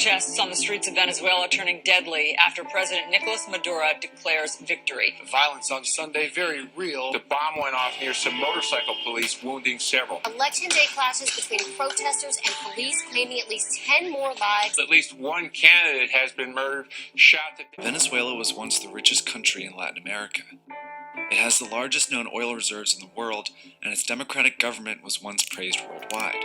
Protests on the streets of Venezuela turning deadly after President Nicolas Maduro declares victory. The violence on Sunday, very real. The bomb went off near some motorcycle police, wounding several. Election day clashes between protesters and police claiming at least 10 more lives. At least one candidate has been murdered, shot to death. Venezuela was once the richest country in Latin America. It has the largest known oil reserves in the world, and its democratic government was once praised worldwide.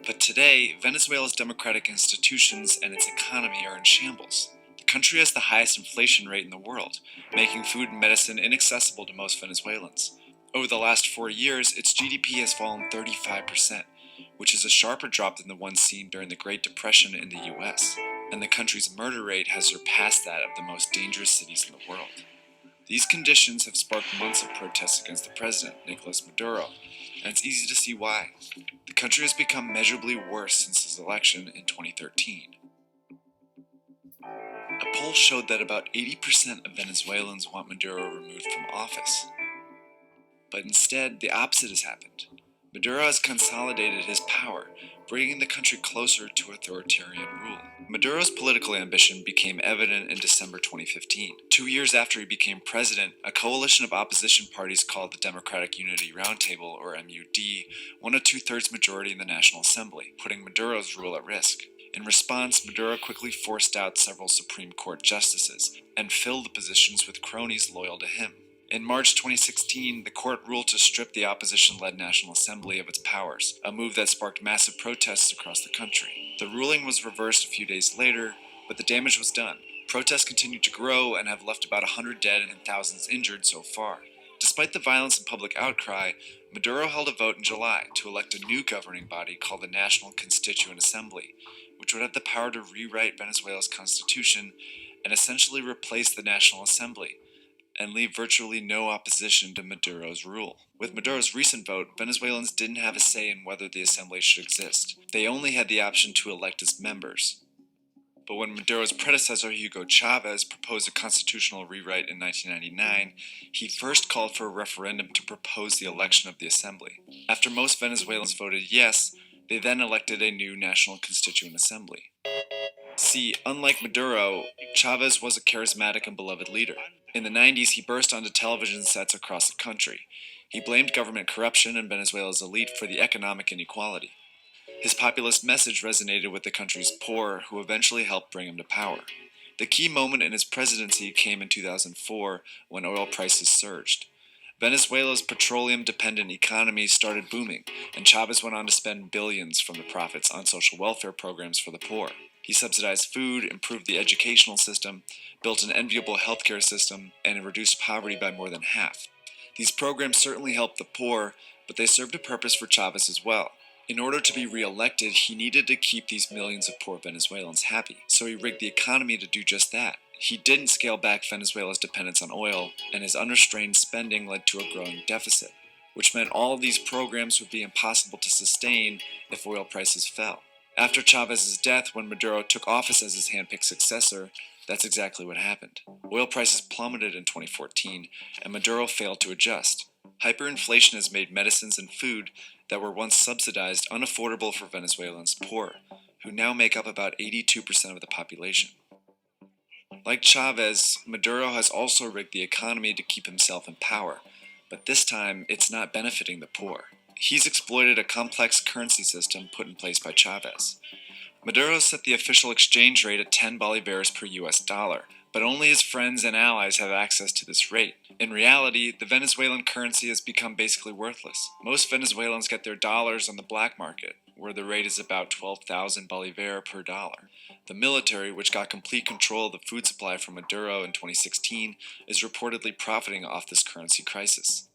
But today, Venezuela's democratic institutions and its economy are in shambles. The country has the highest inflation rate in the world, making food and medicine inaccessible to most Venezuelans. Over the last 4 years, its GDP has fallen 35%, which is a sharper drop than the one seen during the Great Depression in the US, and the country's murder rate has surpassed that of the most dangerous cities in the world. These conditions have sparked months of protests against the president, Nicolas Maduro, and it's easy to see why. The country has become measurably worse since his election in 2013. A poll showed that about 80% of Venezuelans want Maduro removed from office. But instead, the opposite has happened. Maduro has consolidated his power, bringing the country closer to authoritarian rule. Maduro's political ambition became evident in December 2015. 2 years after he became president, a coalition of opposition parties called the Democratic Unity Roundtable, or MUD, won a two-thirds majority in the National Assembly, putting Maduro's rule at risk. In response, Maduro quickly forced out several Supreme Court justices and filled the positions with cronies loyal to him. In March 2016, the court ruled to strip the opposition-led National Assembly of its powers, a move that sparked massive protests across the country. The ruling was reversed a few days later, but the damage was done. Protests continued to grow and have left about 100 dead and thousands injured so far. Despite the violence and public outcry, Maduro held a vote in July to elect a new governing body called the National Constituent Assembly, which would have the power to rewrite Venezuela's constitution and essentially replace the National Assembly, and leave virtually no opposition to Maduro's rule. With Maduro's recent vote, Venezuelans didn't have a say in whether the assembly should exist. They only had the option to elect its members. But when Maduro's predecessor, Hugo Chavez, proposed a constitutional rewrite in 1999, he first called for a referendum to propose the election of the assembly. After most Venezuelans voted yes, they then elected a new National Constituent Assembly. See, unlike Maduro, Chavez was a charismatic and beloved leader. In the 90s, he burst onto television sets across the country. He blamed government corruption and Venezuela's elite for the economic inequality. His populist message resonated with the country's poor, who eventually helped bring him to power. The key moment in his presidency came in 2004, when oil prices surged. Venezuela's petroleum-dependent economy started booming, and Chavez went on to spend billions from the profits on social welfare programs for the poor. He subsidized food, improved the educational system, built an enviable healthcare system, and reduced poverty by more than half. These programs certainly helped the poor, but they served a purpose for Chavez as well. In order to be re-elected, he needed to keep these millions of poor Venezuelans happy, so he rigged the economy to do just that. He didn't scale back Venezuela's dependence on oil, and his unrestrained spending led to a growing deficit, which meant all of these programs would be impossible to sustain if oil prices fell. After Chavez's death, when Maduro took office as his handpicked successor, that's exactly what happened. Oil prices plummeted in 2014, and Maduro failed to adjust. Hyperinflation has made medicines and food that were once subsidized unaffordable for Venezuelans poor, who now make up about 82% of the population. Like Chavez, Maduro has also rigged the economy to keep himself in power, but this time it's not benefiting the poor. He's exploited a complex currency system put in place by Chavez. Maduro set the official exchange rate at 10 bolivars per US dollar, but only his friends and allies have access to this rate. In reality, the Venezuelan currency has become basically worthless. Most Venezuelans get their dollars on the black market, where the rate is about 12,000 bolivar per dollar. The military, which got complete control of the food supply from Maduro in 2016, is reportedly profiting off this currency crisis.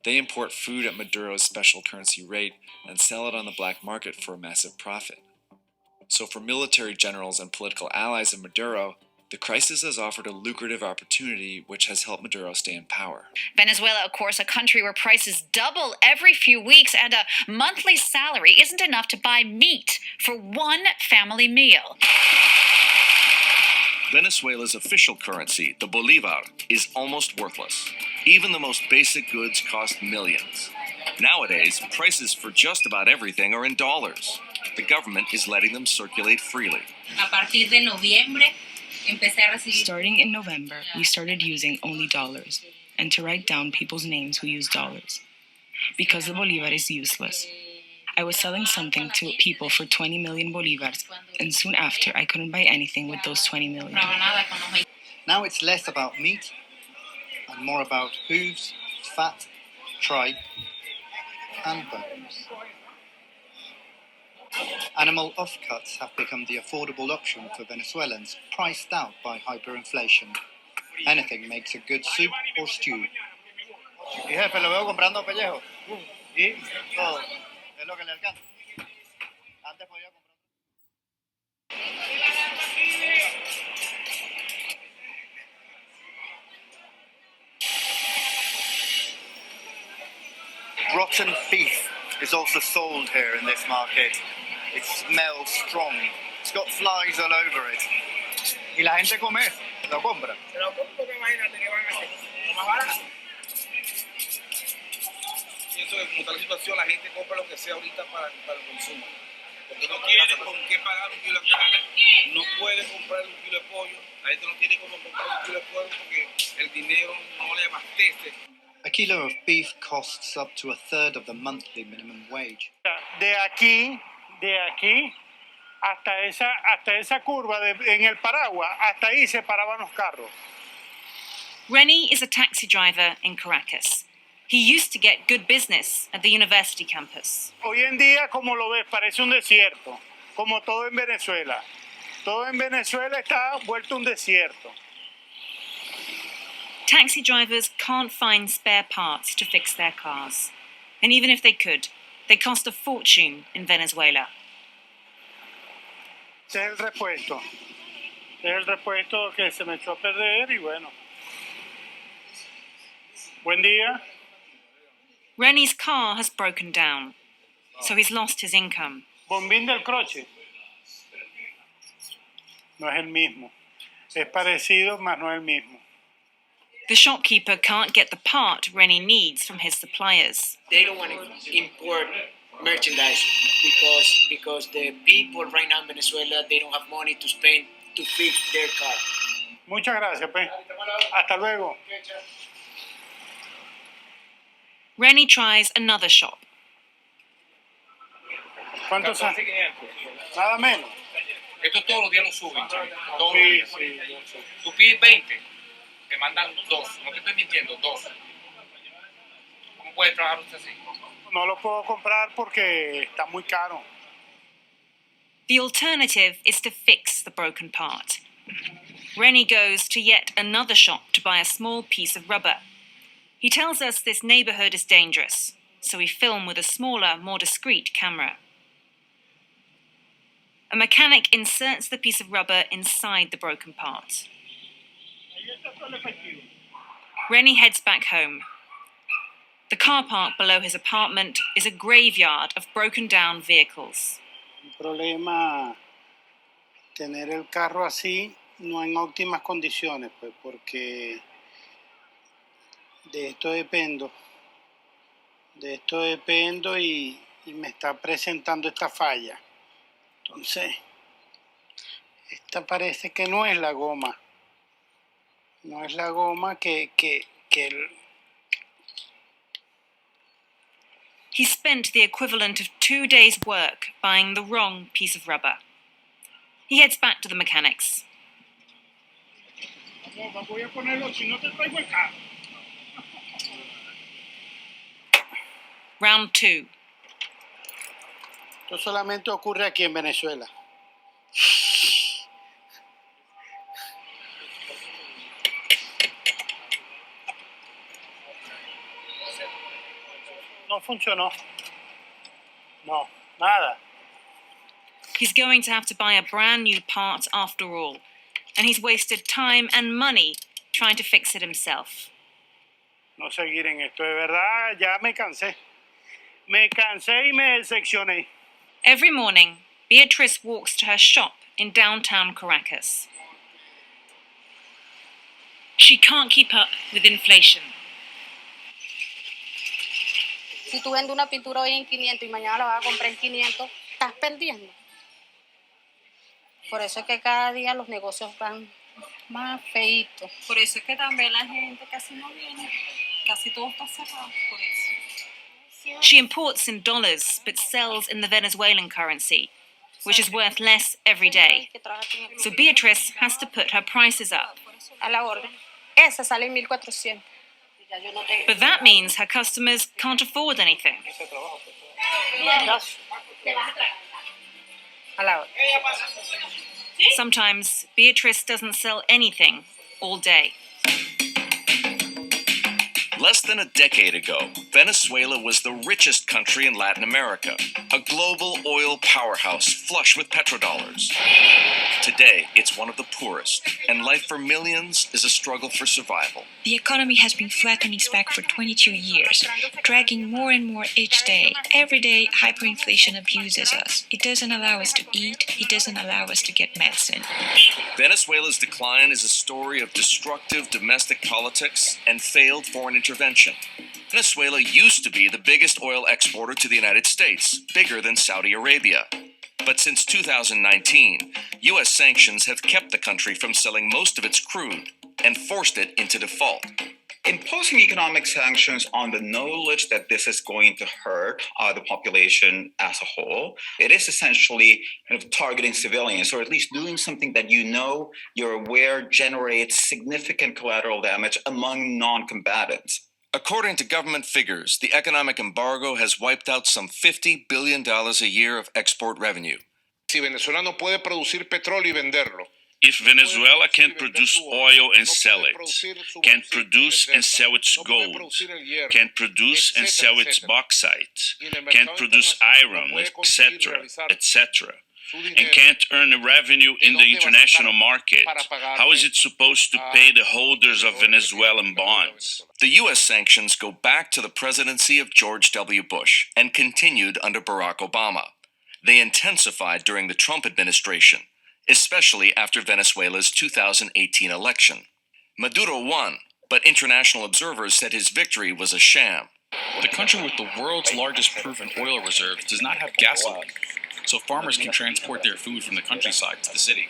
They import food at Maduro's special currency rate and sell it on the black market for a massive profit. So for military generals and political allies of Maduro, the crisis has offered a lucrative opportunity which has helped Maduro stay in power. Venezuela, of course, a country where prices double every few weeks and a monthly salary isn't enough to buy meat for one family meal. Venezuela's official currency, the bolivar, is almost worthless. Even the most basic goods cost millions. Nowadays, prices for just about everything are in dollars. the government is letting them circulate freely. A partir de noviembre, empecé a recibir. Starting in November, we started using only dollars and to write down people's names who use dollars. Because the Bolivar is useless. I was selling something to people for 20 million bolivars, and soon after I couldn't buy anything with those 20 million. Now it's less about meat and more about hooves, fat, tripe, and bones. Animal offcuts have become the affordable option for Venezuelans, priced out by hyperinflation. Anything makes a good soup or stew. Y jefe, lo veo comprando pellejo. Y todo. Es lo que le alcanza. Antes podía comprar. Rotten beef is also sold here in this market. It smells strong. It's got flies all over it. Y la gente come eso, lo compra. Se lo compro porque imagínate que van a hacer. Lo más barato. Pienso que como está la situación, la gente compra lo que sea ahorita para el consumo. Porque no tiene con qué pagar un kilo de carne, no puede comprar un kilo de pollo. La gente no tiene cómo comprar un kilo de pollo porque el dinero no le abastece. A kilo of beef costs up to a third of the monthly minimum wage. De aquí hasta esa curva en el Paraguas, hasta ahí se paraban los carros. Rennie is a taxi driver in Caracas. He used to get good business at the university campus. Hoy en día, como lo ves, parece un desierto, como todo en Venezuela. Todo en Venezuela está vuelto un desierto. Taxi drivers can't find spare parts to fix their cars. And even if they could, they cost a fortune in Venezuela. Ese es el repuesto. Es el repuesto que se me echó a perder y bueno. Buen día. Rennie's car has broken down, so he's lost his income. Bombín del croche. No es el mismo. Es parecido, mas no es el mismo. The shopkeeper can't get the part Rennie needs from his suppliers. They don't want to import merchandise because the people right now in Venezuela, they don't have money to spend to fix their car. Muchas gracias, pe. Hasta luego. Rennie tries another shop. ¿Cuánto son? Nada menos. Esto todos los días lo suben, todos los días. Tú pides 20, te mandan 2, no te estoy mintiendo, 2. ¿Cómo puede trabajar usted así? No lo puedo comprar porque está muy caro. The alternative is to fix the broken part. Rennie goes to yet another shop to buy a small piece of rubber. He tells us this neighborhood is dangerous, so we film with a smaller, more discreet camera. A mechanic inserts the piece of rubber inside the broken part. Rennie heads back home. The car park below his apartment is a graveyard of broken down vehicles. Un problema tener el carro así, no en óptimas condiciones, pues, porque de esto dependo y me está presentando esta falla. Entonces, esta parece que no es la goma. No es la goma que He spent the equivalent of 2 days' work buying the wrong piece of rubber. He heads back to the mechanics. Voy a ponerlo, si no te traigo el carro. Round 2. Esto solamente ocurre aquí en Venezuela. No funcionó. No, nada. He's going to have to buy a brand new part after all, and he's wasted time and money trying to fix it himself. No seguir en esto, de verdad, ya me cansé. Me cansé y me decepcioné. Every morning, Beatrice walks to her shop in downtown Caracas. She can't keep up with inflation. Si tú vendes una pintura hoy en 500 y mañana la vas a comprar en 500, estás perdiendo. Por eso es que cada día los negocios van más feitos. Por eso es que también la gente casi no viene. Casi todo está cerrado por eso. She imports in dollars but sells in the Venezuelan currency, which is worth less every day. So Beatrice has to put her prices up. A la orden. Esa sale en 1,400. But that means her customers can't afford anything. A la orden. Sometimes Beatrice doesn't sell anything all day. Less than a decade ago, Venezuela was the richest country in Latin America, a global oil powerhouse flush with petrodollars. Today, it's one of the poorest, and life for millions is a struggle for survival. The economy has been flat on its back for 22 years, dragging more and more each day. Every day, hyperinflation abuses us. It doesn't allow us to eat. It doesn't allow us to get medicine. Venezuela's decline is a story of destructive domestic politics and failed foreign intervention. Venezuela used to be the biggest oil exporter to the United States, bigger than Saudi Arabia. But since 2019, U.S. sanctions have kept the country from selling most of its crude and forced it into default. Imposing economic sanctions on the knowledge that this is going to hurt the population as a whole, it is essentially kind of targeting civilians, or at least doing something that you're aware generates significant collateral damage among non-combatants. According to government figures, the economic embargo has wiped out some $50 billion a year of export revenue. Si Venezuela no puede producir petróleo y venderlo, if Venezuela can't produce oil and sell it, can't produce and sell its gold, can't produce and sell its bauxite, can't produce iron, etc., etc., and can't earn a revenue in the international market, how is it supposed to pay the holders of Venezuelan bonds? The U.S. sanctions go back to the presidency of George W. Bush and continued under Barack Obama. They intensified during the Trump administration, especially after Venezuela's 2018 election. Maduro won, but international observers said his victory was a sham. The country with the world's largest proven oil reserves does not have gasoline, so farmers can transport their food from the countryside to the city.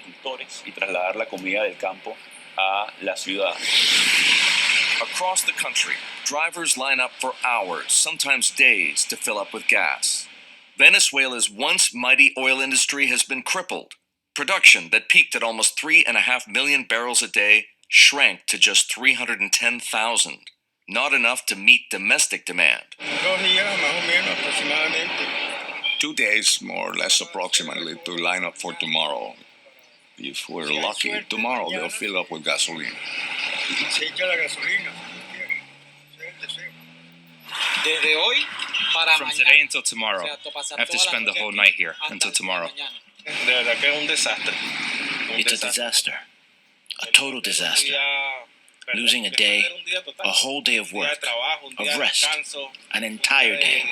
Across the country, drivers line up for hours, sometimes days, to fill up with gas. Venezuela's once mighty oil industry has been crippled. Production that peaked at almost 3.5 million barrels a day shrank to just 310,000. Not enough to meet domestic demand. 2 days, more or less approximately, to line up for tomorrow. If we're lucky, tomorrow they'll fill up with gasoline. From today until tomorrow. I have to spend the whole night here until tomorrow. It's a disaster. A total disaster. Losing a day, a whole day of work, of rest, an entire day.